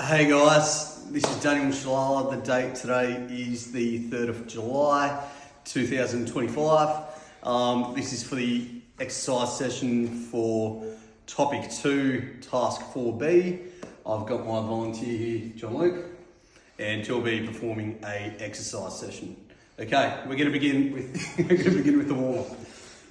Hey guys, this is Daniel Shalala. The date today is the 3rd of July 2025. This is for the exercise session for topic 2, task 4B. I've got my volunteer here, John Luke, and he'll be performing a exercise session. Okay, we're going to begin with the warm-up.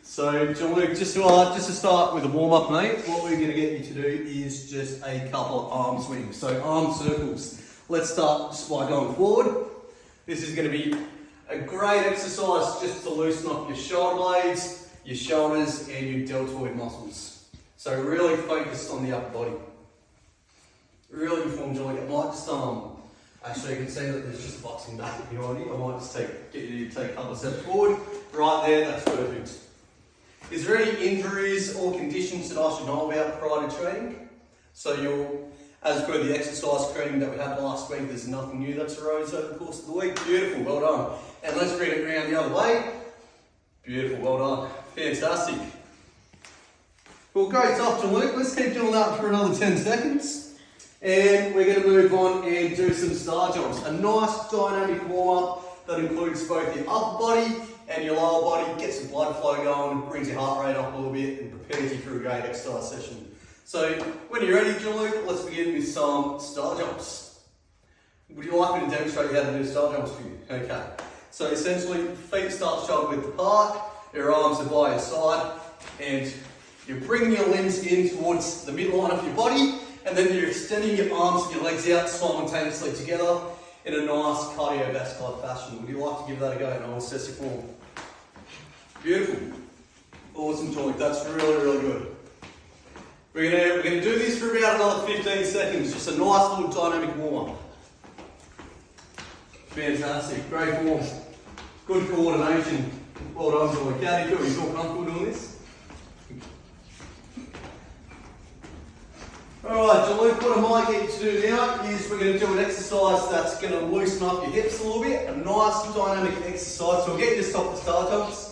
So, John Luke, just to start with a warm-up, mate, what we're going to get you to do is just a couple of arm swings. So, arm circles. Let's start just by going forward. This is going to be a great exercise just to loosen up your shoulder blades, your shoulders, and your deltoid muscles. So, really focus on the upper body. Really good form, John Luke. I might just, actually, you can see that there's just a boxing bag behind you. I might just get you to take a couple of steps forward. Right there, that's perfect. Is there any injuries or conditions that I should know about prior to training? So as per the exercise screening that we had last week, there's nothing new that's arose over the course of the week. Beautiful, well done. And let's bring it around the other way. Beautiful, well done. Fantastic. Well, great stuff, John Luke. Let's keep doing that for another 10 seconds. And we're going to move on and do some star jumps. A nice dynamic warm-up that includes both your upper body and your lower body, gets the blood flow going, brings your heart rate up a little bit, and prepares you for a great exercise session. So, when you're ready, John Luke, let's begin with some star jumps. Would you like me to demonstrate how to do star jumps for you? Okay. So, essentially, feet start shoulder width apart, your arms are by your side, and you're bringing your limbs in towards the midline of your body, and then you're extending your arms and your legs out simultaneously together in a nice cardiovascular fashion. Would you like to give that a go? And I'll assess your form. Beautiful. Awesome, John Luke. That's really, really good. We're gonna do this for about another 15 seconds. Just a nice little dynamic warm-up. Fantastic. Great form. Good coordination. Well done, John Luke. How do you feel? You feel comfortable doing this? Alright, John Luke, what I might get you to do now is we're going to do an exercise that's going to loosen up your hips a little bit. A nice dynamic exercise. So we'll get you to stop the star jumps.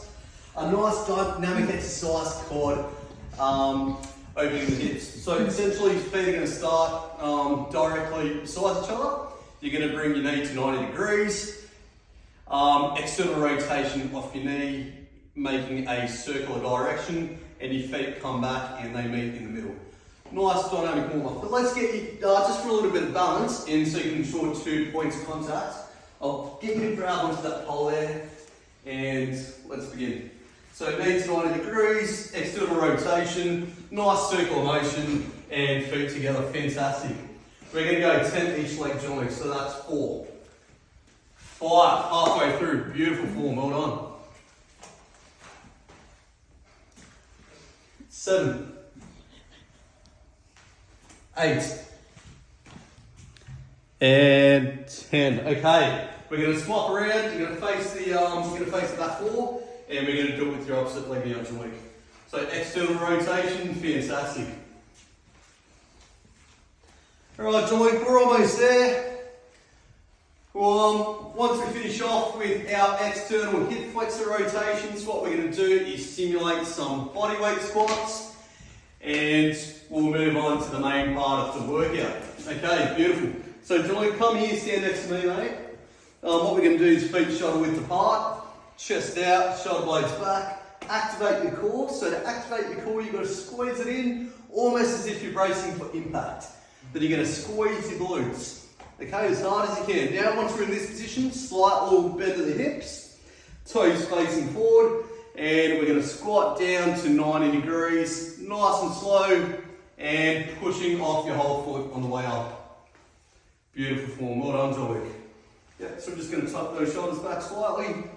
A nice dynamic exercise called opening the hips. So essentially, your feet are going to start directly beside each other. You're going to bring your knee to 90 degrees. External rotation off your knee, making a circular direction, and your feet come back and they meet in the middle. Nice dynamic warm-up. But let's get you, just for a little bit of balance, and so you can ensure 2 points of contact. I'll get you to grab onto that pole there, and let's begin. So knees 90 degrees, external rotation, nice circular motion, and feet together. Fantastic. We're going to go 10 each leg, John Luke, so that's 4. 5, halfway through. Beautiful form, well done. 7. 8 and 10. Okay, we're going to swap around. You're going to face the back 4, and we're going to do it with your opposite leg now, John Luke. So external rotation, fantastic. All right, John Luke, we're almost there. Well, once we finish off with our external hip flexor rotations, what we're going to do is simulate some bodyweight squats. And we'll move on to the main part of the workout. Okay, beautiful. So John Luke, come here, stand next to me, mate. What we're going to do is feet shoulder width apart, chest out, shoulder blades back, activate your core. So to activate your core, you've got to squeeze it in, almost as if you're bracing for impact. Then you're going to squeeze your glutes. Okay, as hard as you can. Now, once we're in this position, slight little bend of the hips, toes facing forward, and we're going to squat down to 90 degrees, nice and slow, and pushing off your whole foot on the way up. Beautiful form, well done, John Luke. Yeah, so we're just going to tuck those shoulders back slightly,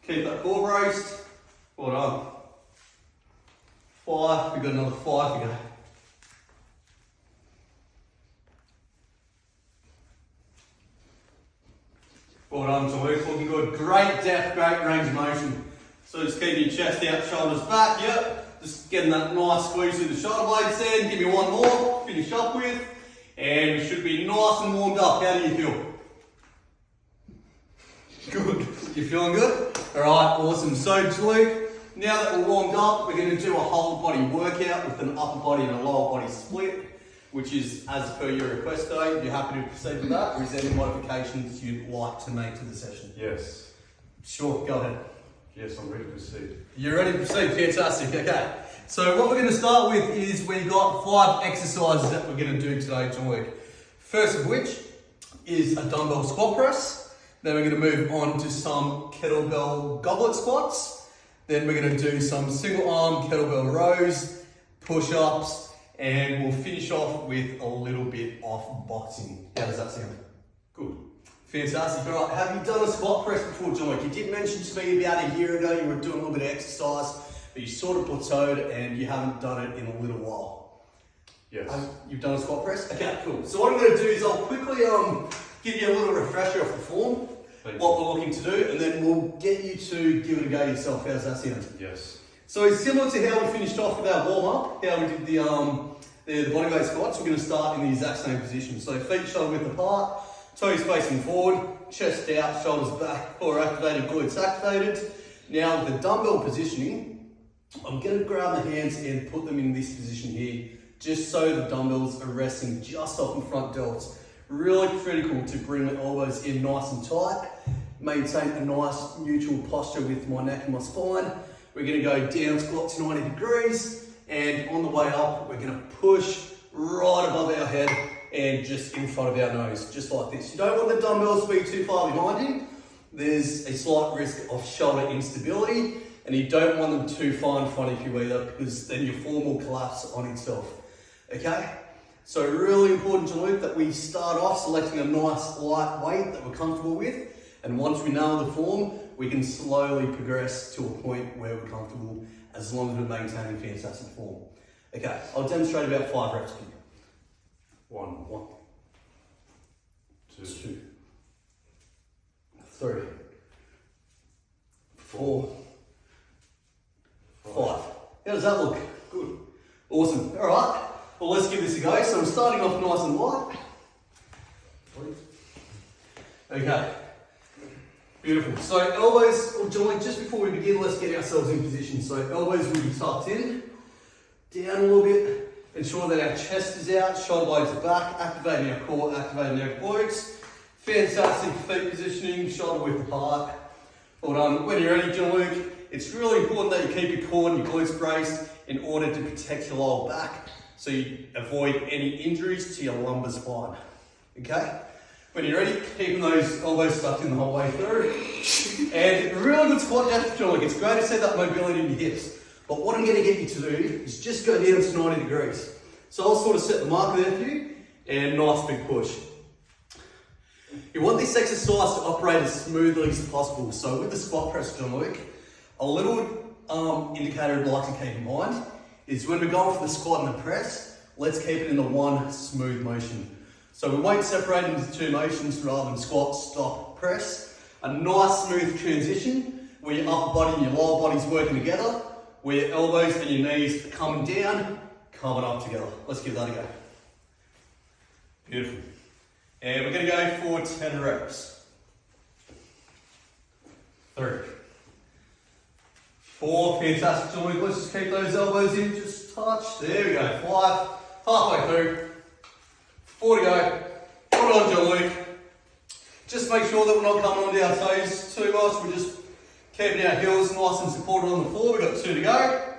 keep that core braced, well done. 5, we've got another 5 to go. Well done, John Luke, looking good. Great depth, great range of motion. So just keep your chest out, shoulders back, yep. Just getting that nice squeeze through the shoulder blades there. Give me one more, finish up with. And we should be nice and warmed up. How do you feel? Good. You feeling good? Alright, awesome. So Luke, now that we're warmed up, we're going to do a whole body workout with an upper body and a lower body split. which is as per your request today. You're happy to proceed with that, or is there any modifications you'd like to make to the session? Yes. Sure, go ahead. Yes, I'm ready to proceed. You're ready to proceed, fantastic, okay. So what we're going to start with is we've got 5 exercises that we're going to do today, John-Luke. First of which is a dumbbell squat press. Then we're going to move on to some kettlebell goblet squats. Then we're going to do some single arm kettlebell rows, push-ups, and we'll finish off with a little bit of boxing. How does that sound? Good. Fantastic. All right, have you done a squat press before, John? You did mention to me about a year ago you were doing a little bit of exercise, but you sort of plateaued and you haven't done it in a little while. Yes. You've done a squat press? Okay, cool. So what I'm going to do is I'll quickly give you a little refresher of the form, what we're looking to do, and then we'll get you to give it a go yourself. How's that sound? Yes. So it's similar to how we finished off with our warm-up, how we did the bodyweight squats. We're going to start in the exact same position. So feet shoulder width apart, toes facing forward, chest out, shoulders back, core activated, glutes activated. Now with the dumbbell positioning, I'm going to grab my hands and put them in this position here, just so the dumbbells are resting just off the front delts. Really critical to bring the elbows in nice and tight, maintain a nice neutral posture with my neck and my spine. We're going to go down squat to 90 degrees, and on the way up, we're going to push right above our head and just in front of our nose, just like this. You don't want the dumbbells to be too far behind you. There's a slight risk of shoulder instability, and you don't want them too far in front of you either, because then your form will collapse on itself. Okay? So really important to note that we start off selecting a nice light weight that we're comfortable with, and once we nail the form, we can slowly progress to a point where we're comfortable as long as we're maintaining fantastic form. Okay, I'll demonstrate about 5 reps for you. 1, 2, 3, 4, 5. How does that look? Good. Awesome. All right. Well, let's give this a go. So I'm starting off nice and light. Okay. Beautiful. So elbows, or joint, just before we begin, let's get ourselves in position. So elbows will be tucked in, down a little bit, ensure that our chest is out, shoulder blades are back, activating our core, activating our glutes. Fantastic feet positioning, shoulder width apart. Well done. When you're ready, John-Luke, it's really important that you keep your core and your glutes braced in order to protect your lower back, so you avoid any injuries to your lumbar spine. Okay? When you're ready, keeping those elbows stuck in the whole way through. And really good squat depth, John. It's great to see that mobility in your hips. But what I'm going to get you to do is just go down to 90 degrees. So I'll sort of set the marker there for you, and nice big push. You want this exercise to operate as smoothly as possible. So with the squat press, John-Luke, a little indicator I'd like to keep in mind is when we're going for the squat and the press, let's keep it in the one smooth motion. So we won't separate into 2 motions rather than squat, stop, press. A nice smooth transition where your upper body and your lower body's working together, where your elbows and your knees are coming down, coming up together. Let's give that a go. Beautiful. And we're going to go for 10 reps. 3, 4, fantastic. John, let's just keep those elbows in, just touch. There we go. 5, halfway through. 4 to go. Put it on, John-Luke. Just make sure that we're not coming onto our toes too much. We're just keeping our heels nice and supported on the floor. We've got 2 to go.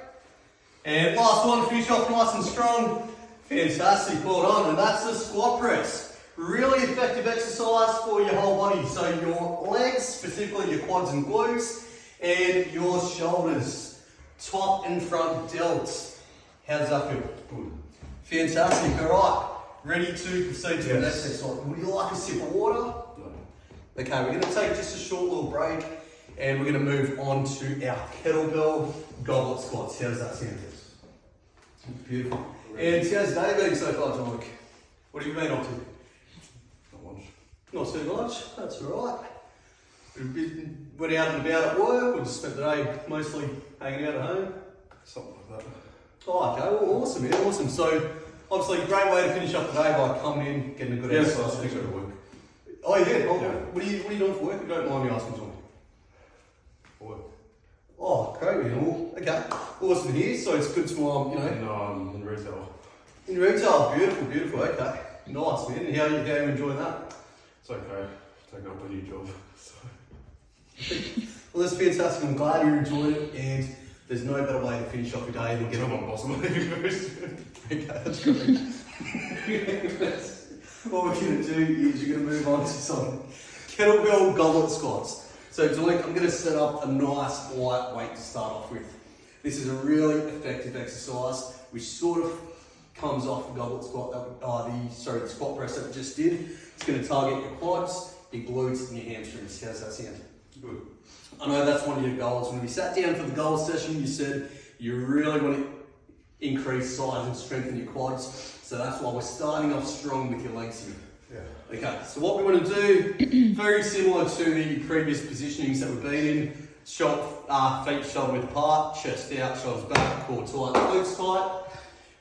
And last one, finish off nice and strong. Fantastic, well done. And that's the squat press. Really effective exercise for your whole body. So your legs, specifically your quads and glutes, and your shoulders, top and front delts. How does that feel? Good. Fantastic, all right. Ready to proceed to the next exercise. Would you like a sip of water? No. Okay, we're going to take just a short little break, and we're going to move on to our kettlebell goblet squats. How does that sound? Beautiful. And how's day been so far, John? What have you been up to? Not much. Not too much, that's all right. We went out and about at work, we just spent the day mostly hanging out at home. Something like that. Oh, okay, well, awesome, yeah, awesome. So, obviously, a great way to finish up the day by coming in, getting a good exercise. I go to work. Oh, yeah? Oh, yeah. What are you doing for work? You don't mind me asking, John? Work. Oh, great, well, okay. Awesome to hear, so it's good to, In retail. In In retail, beautiful, beautiful, okay. Nice, man. How are you enjoying that? It's okay. Taking up a new job. So. Well, that's fantastic. I'm glad you enjoyed it, and there's no better way to finish off your day than Tell getting my boss I'm leaving first. Okay, that's great. What we're going to do is you're going to move on to some kettlebell goblet squats. So Jolik, I'm going to set up a nice light weight to start off with. This is a really effective exercise which sort of comes off the goblet squat, the squat press that we just did. It's going to target your quads, your glutes and your hamstrings. How's that sound? Good. I know that's one of your goals. When we sat down for the goal session, you said you really want to increase size and strengthen your quads. So that's why we're starting off strong with your legs here. Yeah. Okay, so what we want to do, very similar to the previous positionings that we've been in, feet shoulder width apart, chest out, shoulders back, core tight, glutes tight.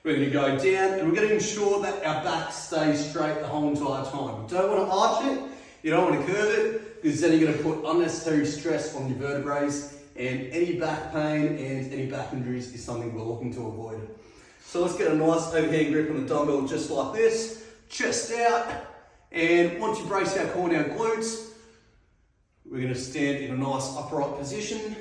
We're going to go down and we're going to ensure that our back stays straight the whole entire time. You don't want to arch it, you don't want to curve it, because then you're going to put unnecessary stress on your vertebrae, and any back pain and any back injuries is something we're looking to avoid. So let's get a nice overhand grip on the dumbbell just like this, chest out, and once you brace our core down glutes, we're going to stand in a nice upright position,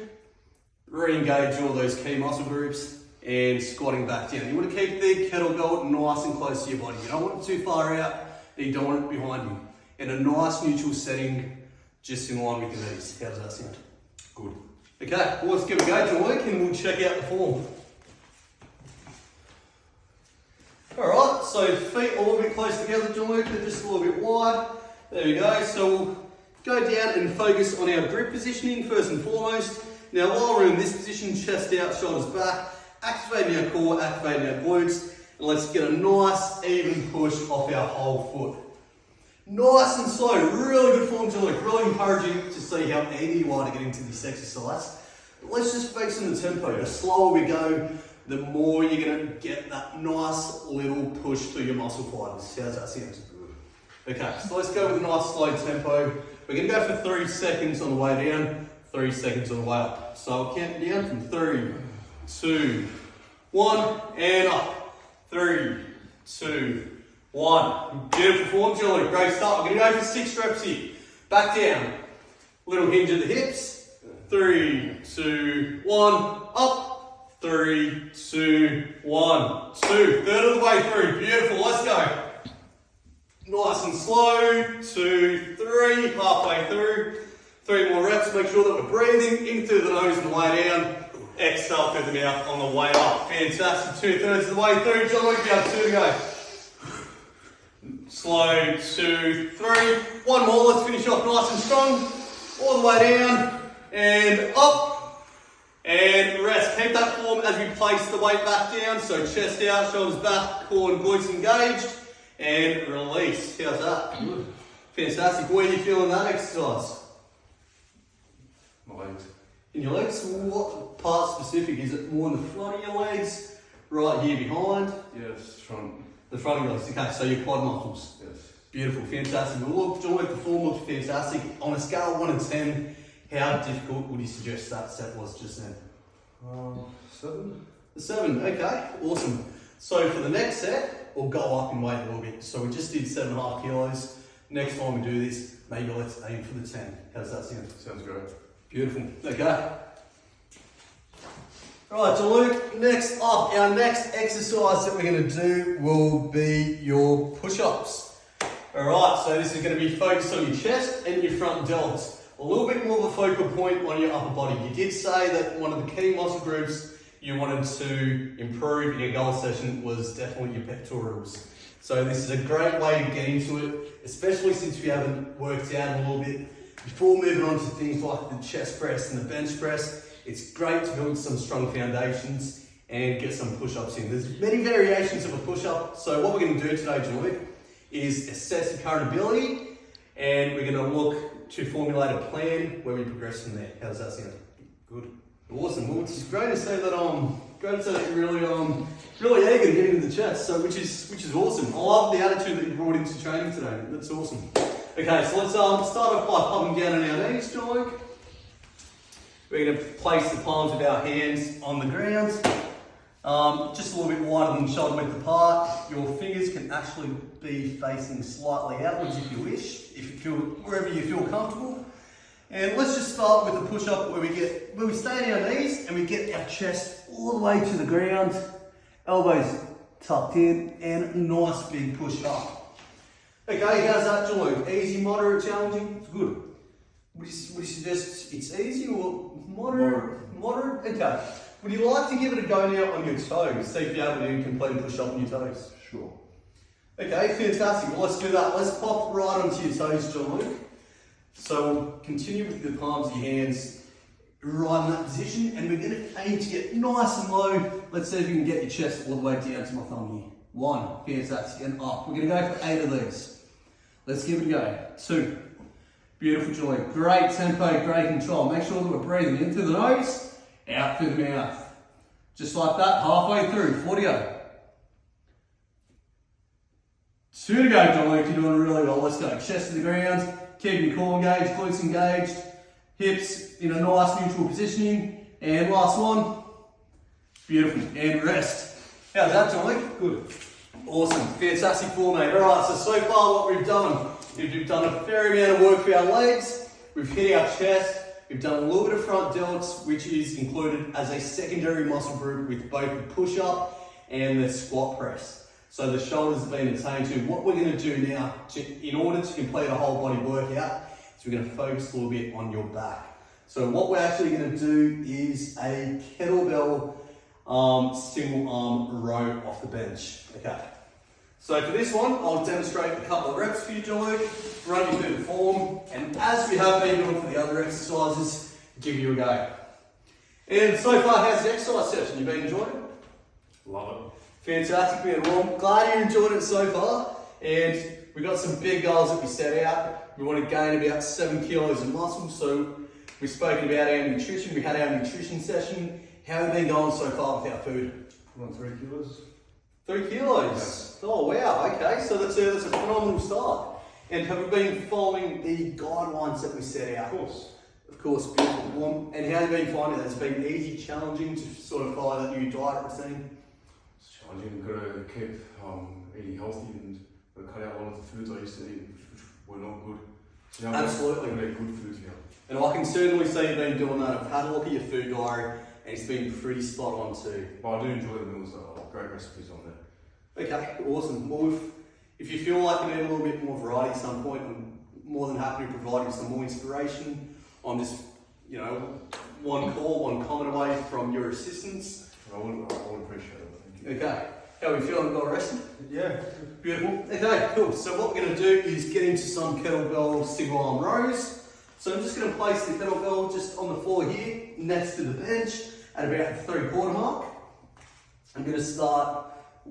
re-engage all those key muscle groups, and squatting back down. You want to keep the kettlebell nice and close to your body. You don't want it too far out, and you don't want it behind you. In a nice neutral setting, just in line with your knees. How does that sound? Good. Okay, well, let's give it a go, Jolik, and we'll check out the form. Alright, so feet a little bit close together, Jolik, they're just a little bit wide. There we go, so we'll go down and focus on our grip positioning first and foremost. Now, while we're in this position, chest out, shoulders back, activating our core, activating our glutes, and let's get a nice even push off our whole foot. Nice and slow, really good form, Jolik, really encouraging to see how eager you are to get into this exercise. But let's just focus on the tempo. The slower we go, the more you're going to get that nice little push through your muscle fibers. How's that sound? Okay, so let's go with a nice slow tempo. We're going to go for 3 seconds on the way down, 3 seconds on the way up. So I'll count down from 3, 2, 1, and up. 3, 2, 1. Beautiful form, Jolik. Great start. We're going to go for 6 reps here. Back down. Little hinge at the hips. 3, 2, 1. Up. 3, 2, 1. 2. Third of the way through. Beautiful. Let's go. Nice and slow. 2, 3. Halfway through. 3 more reps. Make sure that we're breathing in through the nose on the way down. Exhale through the mouth on the way up. Fantastic. 2/3 of the way through. Jolik, you have 2 to go. Slow, 2, 3. 1 more. Let's finish off nice and strong. All the way down and up. And rest. Keep that form as we place the weight back down. So chest out, shoulders back, core and glutes engaged. And release. How's that? Good. Fantastic. Where are you feeling that exercise? My legs. In your legs? What part specific? Is it more in the front of your legs? Right here behind? Yes, front. The front of your legs. Okay, so your quad muscles. Yes. Beautiful, fantastic. Well, look, Jolik, the form looks fantastic. On a scale of 1 to 10, how difficult would you suggest that set was just then? 7. A 7, okay, awesome. So for the next set, we'll go up in weight a little bit. So we just did 7.5 kilos. Next time we do this, maybe let's aim for the 10. How's that sound? Sounds great. Beautiful, okay. Alright, so Luke, next up, our next exercise that we're going to do will be your push-ups. Alright, so this is going to be focused on your chest and your front delts. A little bit more of a focal point on your upper body. You did say that one of the key muscle groups you wanted to improve in your goal session was definitely your pectorals. So this is a great way to get into it, especially since we haven't worked out a little bit. Before moving on to things like the chest press and the bench press, it's great to build some strong foundations and get some push-ups in. There's many variations of a push-up, so what we're going to do today, Jolik, is assess your current ability, and we're going to look to formulate a plan where we progress from there. How does that sound? Good. Awesome. Well, it's great to say that you're really eager to get into the chest, so which is awesome. I love the attitude that you brought into training today. That's awesome. Okay, so let's start off by popping down on our knees, Jolik. We're going to place the palms of our hands on the ground. Just a little bit wider than shoulder width apart. Your fingers can actually be facing slightly outwards if you wish, if you feel wherever you feel comfortable. And let's just start with the push-up where we stay on our knees and we get our chest all the way to the ground, elbows tucked in, and a nice big push up. Okay, how's that, John? Easy, moderate, challenging? It's good. Would you suggest it's easy or moderate? Moderate? Okay. Would you like to give it a go now on your toes? See if you're able to complete a push-up on your toes. Sure. Okay, fantastic. Well, let's do that. Let's pop right onto your toes, John Luke. So we'll continue with the palms of your hands right in that position, and we're going to aim to get nice and low. Let's see if we can get your chest all the way down to my thumb here. 1, fantastic, and up. We're going to go for 8 of these. Let's give it a go. 2, beautiful, John Luke. Great tempo, great control. Make sure that we're breathing in through the nose, out through the mouth. Just like that, halfway through, 4 to go. 2 to go, John Luke, you're doing really well. Let's go. Chest to the ground, keeping your core engaged, glutes engaged, hips in a nice neutral positioning. And last one, beautiful, and rest. How's that, John Luke? Good. Awesome, fantastic form, mate. All right, so far what we've done, we've done a fair amount of work for our legs, we've hit our chest, we've done a little bit of front delts, which is included as a secondary muscle group with both the push-up and the squat press. So the shoulders have been attained to. What we're going to do now, in order to complete a whole body workout, is we're going to focus a little bit on your back. So what we're actually going to do is a kettlebell single arm row off the bench. Okay. So for this one, I'll demonstrate a couple of reps for you, Joe, run you through the form, and as we have been doing for the other exercises, give you a go. And so far, how's the exercise session? You been enjoying it? Love it. Fantastic, man. Well, I'm glad you enjoyed it so far. And we've got some big goals that we set out. We want to gain about 7 kilos of muscle. So we've spoken about our nutrition. We had our nutrition session. How have we been going so far with our food? Put on 3 kilos. 3 kilos? Yeah. Oh, wow. Okay, so that's a phenomenal start. And have we been following the guidelines that we set out? Of course. Of course, beautiful. And how have you been finding that? Has it been easy, challenging to sort of follow that new diet routine? Challenging. Got to keep eating healthy and got to cut out a lot of the foods I used to eat, which were not good. So now absolutely. I'm going to eat good foods now. And I can certainly see you've been doing that. I've had a look at your food diary and it's been pretty spot on too. But I do enjoy the meals though. Great recipes on there. Okay, awesome. Well, if you feel like you need a little bit more variety at some point, I'm more than happy to provide you some more inspiration on this, you know, one call, one comment away from your assistance. I would appreciate it. Thank you. Okay, how are we feeling? Got rested? Yeah. Beautiful. Okay, cool. So what we're going to do is get into some kettlebell single arm rows. So I'm just going to place the kettlebell just on the floor here, next to the bench, at about the 3/4 mark. I'm going to start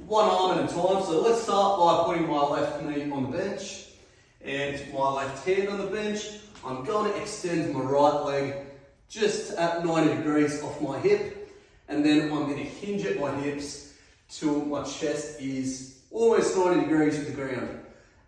one arm at a time. So let's start by putting my left knee on the bench and my left hand on the bench. I'm going to extend my right leg just at 90 degrees off my hip, and then I'm going to hinge at my hips till my chest is almost 90 degrees with the ground.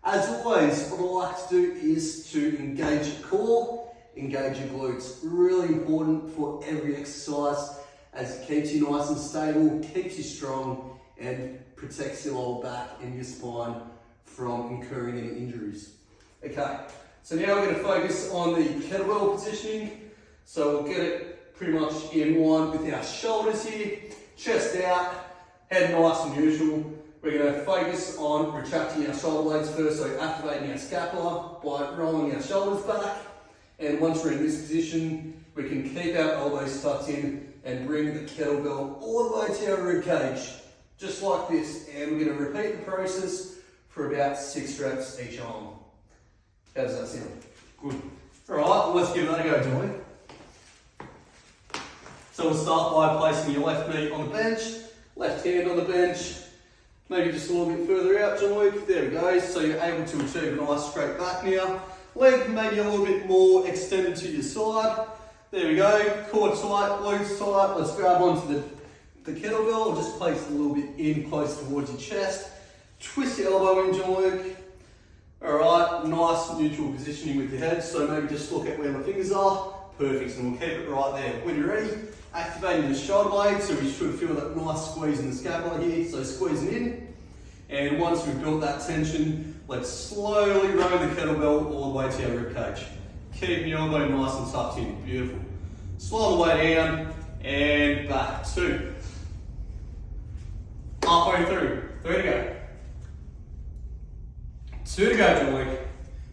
As always, what I like to do is to engage your core, engage your glutes. Really important for every exercise as it keeps you nice and stable, keeps you strong, and protects your lower back and your spine from incurring any injuries. Okay, so now we're going to focus on the kettlebell positioning. So we'll get it pretty much in line with our shoulders here, chest out, head nice and neutral. We're going to focus on retracting our shoulder blades first, so activating our scapula by rolling our shoulders back. And once we're in this position, we can keep our elbows tucked in and bring the kettlebell all the way to our rib cage, just like this. And we're going to repeat the process for about 6 reps each arm. How does that sound? Good. All right, well, let's give that a go, Joey. So we'll start by placing your left knee on the bench, left hand on the bench, maybe just a little bit further out, John Luke. There we go. So you're able to achieve a nice straight back now. Leg maybe a little bit more extended to your side. There we go. Core tight, glutes tight. Let's grab onto the kettlebell and just place it a little bit in close towards your chest. Twist your elbow in, John Luke. All right, nice neutral positioning with your head. So maybe just look at where my fingers are. Perfect, and we'll keep it right there. When you're ready, activating the shoulder blade, so we should feel that nice squeeze in the scapula here, so squeezing in. And once we've built that tension, let's slowly roll the kettlebell all the way to our rib cage. Keep your elbow nice and tucked in, beautiful. Slow the way down, and back, 2. Halfway through, 3 to go. 2 to go, Julie.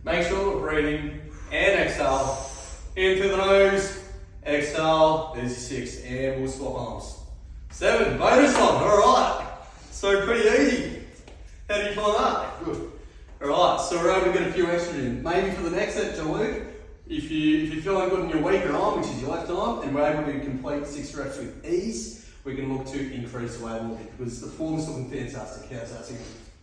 Make sure we're breathing, and exhale. In through the nose, exhale, there's your 6, and we'll swap arms. 7, bonus one, alright. So pretty easy. How do you find that? Good. Alright, so we're able to get a few extra in. Maybe for the next set, John Luke, if you're feeling good in your weaker arm, which is your left arm, and we're able to complete 6 reps with ease, we can look to increase the weight a little bit, because the form's looking fantastic. How's that seem?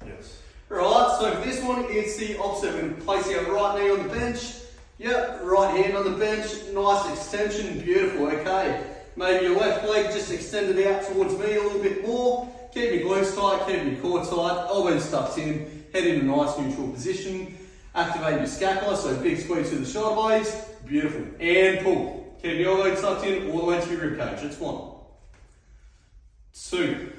Yes. Alright, so for this one, it's the opposite. We're going to place our right knee on the bench. Yep, right hand on the bench, nice extension, beautiful, okay. Maybe your left leg just extended out towards me a little bit more. Keep your glutes tight, keep your core tight, elbows tucked in, head in a nice neutral position. Activate your scapula, so big squeeze through the shoulder blades, beautiful. And pull. Keep your elbow tucked in all the way to your rib cage, that's 1. 2.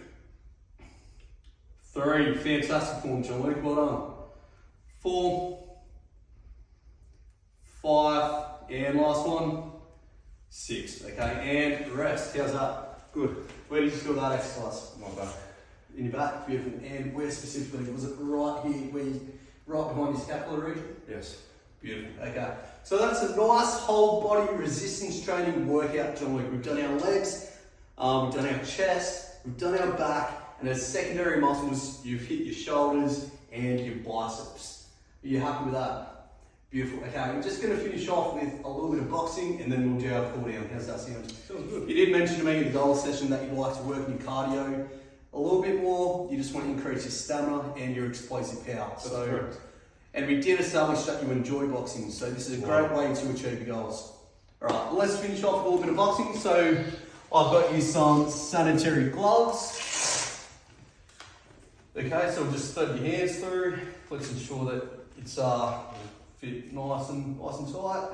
3, fantastic form, John Luke, well done. 4. 5, and last one, 6, okay, and rest. How's that? Good. Where did you feel that exercise? My back. In your back, beautiful. And where specifically? Was it right here, right behind your scapular region? Yes. Beautiful, okay. So that's a nice whole body resistance training workout, John Luke. We've done our legs, we've done our chest, we've done our back, and as secondary muscles, you've hit your shoulders and your biceps. Are you happy with that? Beautiful. Okay, we're just going to finish off with a little bit of boxing and then we'll do our cool down. How's that sound? Sounds good. You did mention to me in the goal session that you'd like to work on your cardio a little bit more. You just want to increase your stamina and your explosive power. That's correct. And we did establish that you enjoy boxing, so this is a great way to achieve your goals. Alright, let's finish off with a little bit of boxing. So I've got you some sanitary gloves. Okay, so we'll just thread your hands through. Let's ensure that it's fit nice and tight.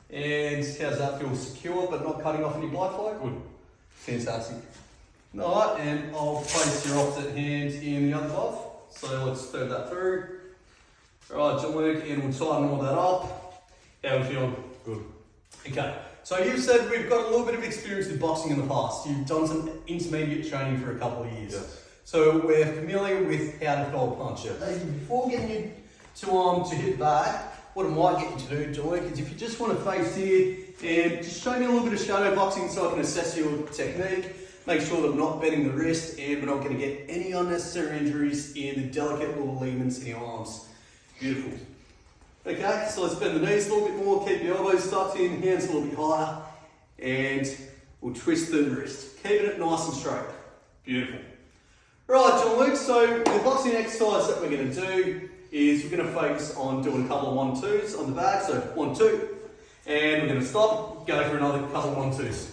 And how's that feel? Secure but not cutting off any blood flow? Good. Fantastic. Alright, and I'll place your opposite hand in the other glove. So let's thread that through. Alright, John Luke, and we'll tighten all that up. How are we feeling? Good. Okay, so you've said we've got a little bit of experience with boxing in the past. You've done some intermediate training for a couple of years. Yes. So we're familiar with how to throw a punch. Yes. Before getting you to hit back, what I might get you to do, John Luke, is if you just want to face here and just show me a little bit of shadow boxing so I can assess your technique, make sure that we're not bending the wrist and we're not going to get any unnecessary injuries in the delicate little ligaments in your arms. Beautiful. Okay, so let's bend the knees a little bit more, keep your elbows tucked in, hands a little bit higher, and we'll twist the wrist, keeping it nice and straight. Beautiful. Right, John Luke, so the boxing exercise that we're going to do is we're going to focus on doing a couple of 1-2s on the back, so 1, 2, and we're going to stop, go for another couple of 1-2s.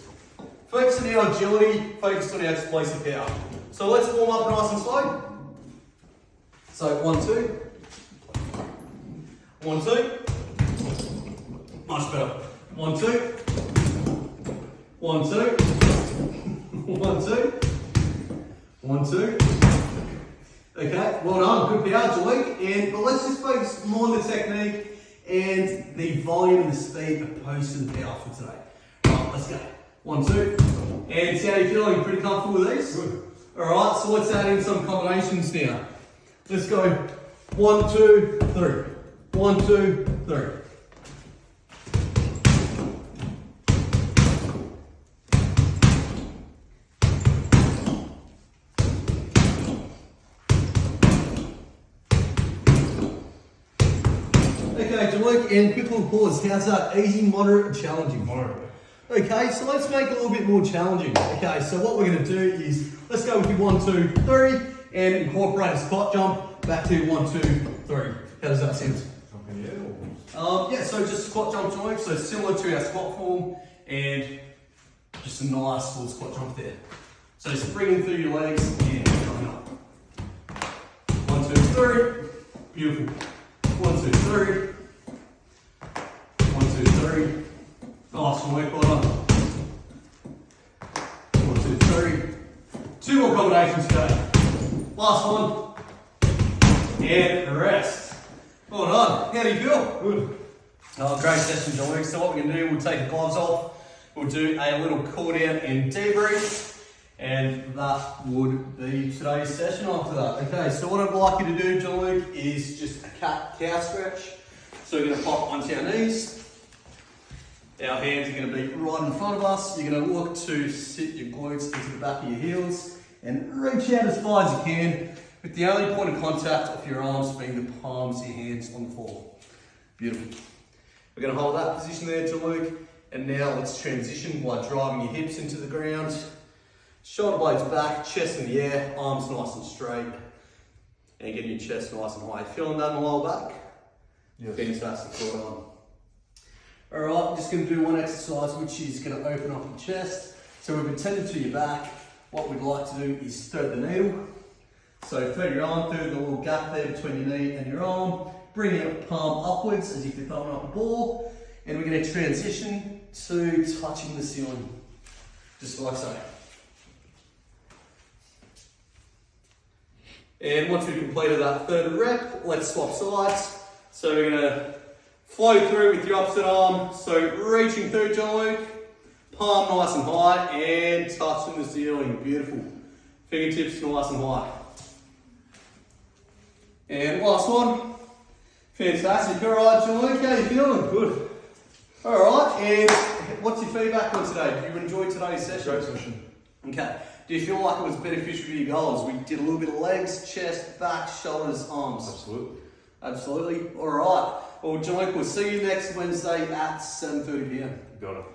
Focus on our agility, focus on our explosive power. So let's warm up nice and slow. So 1, 2. 1, 2. Much better. 1, 2. 1, 2. 1, 2. 1, 2. Okay, well done. Good power, Jalik. But let's just focus more on the technique and the volume and the speed opposed to the power for today. Right, let's go. 1, 2. And see how you're feeling? Pretty comfortable with these? Good. Alright, so let's add in some combinations now. Let's go 1, 2, 3. 1, 2, 3. Okay, Jalik, and quick little pause. How's that? Easy, moderate, or challenging? Moderate. Okay, so let's make it a little bit more challenging. Okay, so what we're going to do is, let's go with 1, 2, 3, and incorporate a squat jump back to 1, 2, 3. How does that sound? Yeah, so just squat jump joint, so similar to our squat form, and just a nice little squat jump there. So springing through your legs and coming up. 1, 2, 3. Beautiful. 1, 2, 3. 1, 2, 3. Nice work, well done. 1, 2, 3. 2 more combinations today. Last one. And rest. Well done. How do you feel? Good. Oh, great session, John. So what we're going to do, we'll take the gloves off. We'll do a little cool down and debrief. And that would be today's session after that. Okay, so what I'd like you to do, John Luke, is just a cat-cow stretch. So we're going to pop onto our knees. Our hands are going to be right in front of us. You're going to look to sit your glutes into the back of your heels and reach out as far as you can, with the only point of contact of your arms being the palms of your hands on the floor. Beautiful. We're going to hold that position there, John Luke. And now let's transition by driving your hips into the ground. Shoulder blades back, chest in the air, arms nice and straight. And getting your chest nice and high. Feeling that in the lower back? Yes. Fantastic, well done. Alright, I'm just going to do one exercise which is going to open up your chest. So we've attended to your back. What we'd like to do is thread the needle. So thread your arm through the little gap there between your knee and your arm. Bring your palm upwards as if you're throwing up a ball. And we're going to transition to touching the ceiling. Just like so. And once we've completed that third rep, let's swap sides. So we're going to flow through with your opposite arm. So reaching through, John Luke. Palm nice and high and touching the ceiling. Beautiful. Fingertips nice and high. And last one. Fantastic. Alright, John Luke, how are you feeling? Good. Alright, and what's your feedback on today? Did you enjoy today's session? Great session. Okay. Do you feel like it was beneficial for your goals? We did a little bit of legs, chest, back, shoulders, arms. Absolutely. Absolutely. All right. Well, John, we'll see you next Wednesday at 7:30 p.m. Got it.